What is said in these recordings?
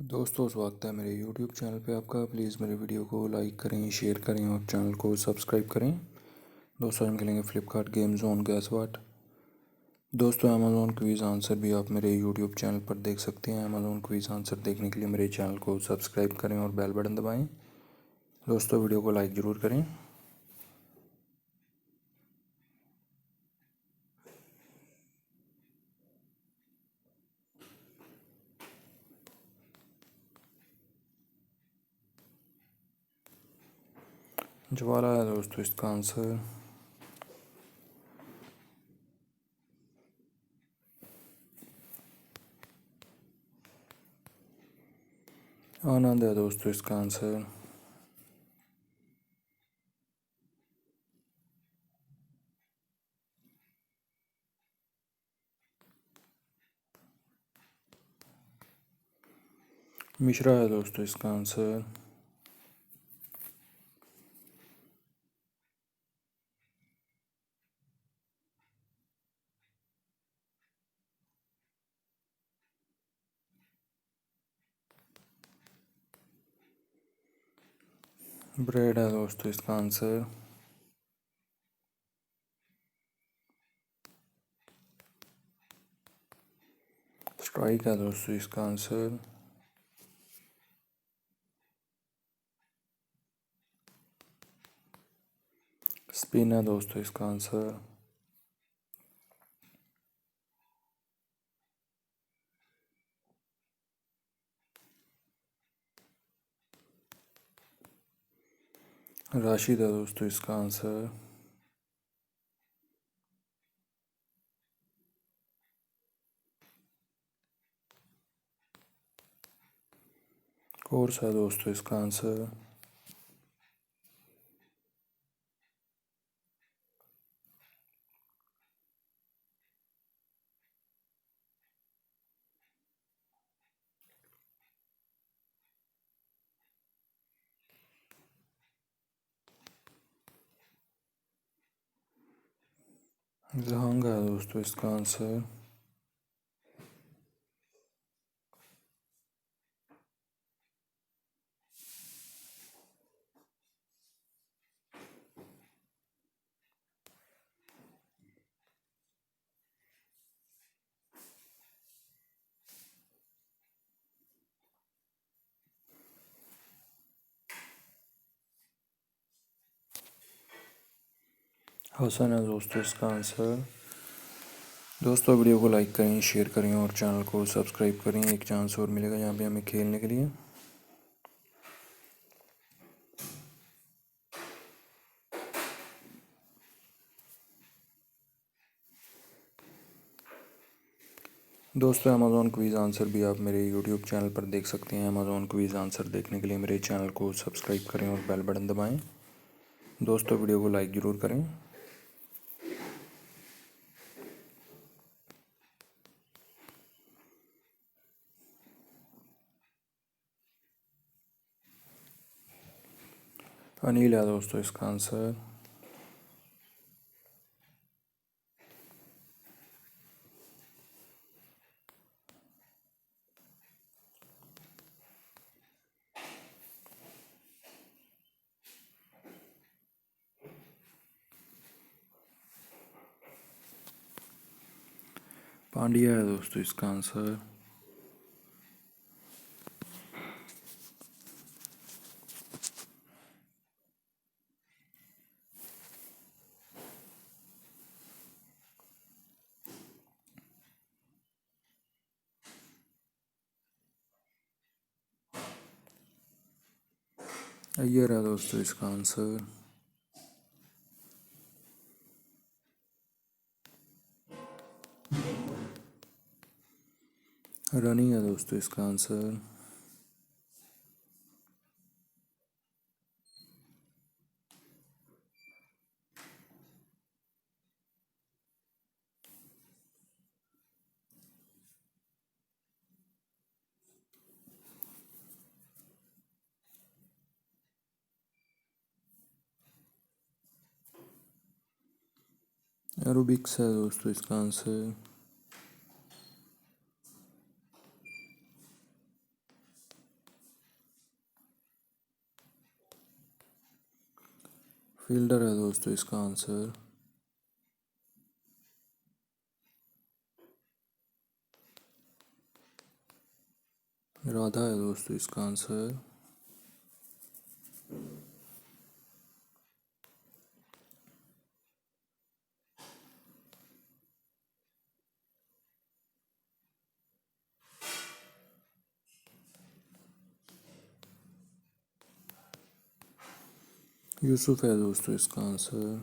दोस्तों स्वागत है मेरे YouTube चैनल पे आपका। प्लीज़ मेरे वीडियो को लाइक करें, शेयर करें और चैनल को सब्सक्राइब करें। दोस्तों हम खेलेंगे फ्लिपकार्ट गेम जोन गैस वाट। दोस्तों अमेज़ॉन क्विज़ आंसर भी आप मेरे YouTube चैनल पर देख सकते हैं। अमेज़ॉन क्विज़ आंसर देखने के लिए मेरे चैनल को सब्सक्राइब करें और बेल बटन दबाएँ। दोस्तों वीडियो को लाइक ज़रूर करें। ज्वाला है दोस्तों इसका आंसर। आनंद है दोस्तों इसका आंसर। मिश्रा है दोस्तों इसका आंसर। ब्रेड है दोस्तों इसका आंसर। स्ट्राइक है दोस्तों इसका आंसर। स्पिन है दोस्तों इसका आंसर। राशिद है दोस्तों इसका आंसर। कोर्स है दोस्तों इसका आंसर। जहांग है दोस्तों इसका आंसर। हसन है दोस्तों इसका आंसर। दोस्तों वीडियो को लाइक करें, शेयर करें और चैनल को सब्सक्राइब करें। एक चांस और मिलेगा यहाँ पे हमें खेलने के लिए। दोस्तों अमेज़ॉन क्विज़ आंसर भी आप मेरे YouTube चैनल पर देख सकते हैं। अमेज़ॉन क्विज़ आंसर देखने के लिए मेरे चैनल को सब्सक्राइब करें और बेल बटन दबाएं। दोस्तों वीडियो को लाइक ज़रूर करें। अनिल है दोस्तों इसका आंसर। पांड्या है दोस्तों इसका आंसर। अय्यर है दोस्तों इसका आंसर। रनी है दोस्तों इसका आंसर। एरोबिक्स है दोस्तों इसका आंसर। फील्डर है दोस्तों इसका आंसर। राधा है दोस्तों इसका आंसर। यूसुफ है दोस्तों इसका आंसर।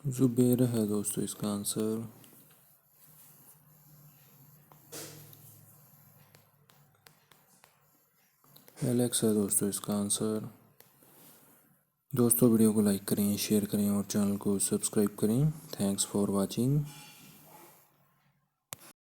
जुबेर है दोस्तों इसका आंसर। एलेक्स है दोस्तों इसका आंसर। दोस्तों वीडियो को लाइक करें, शेयर करें और चैनल को सब्सक्राइब करें। Thanks for watching.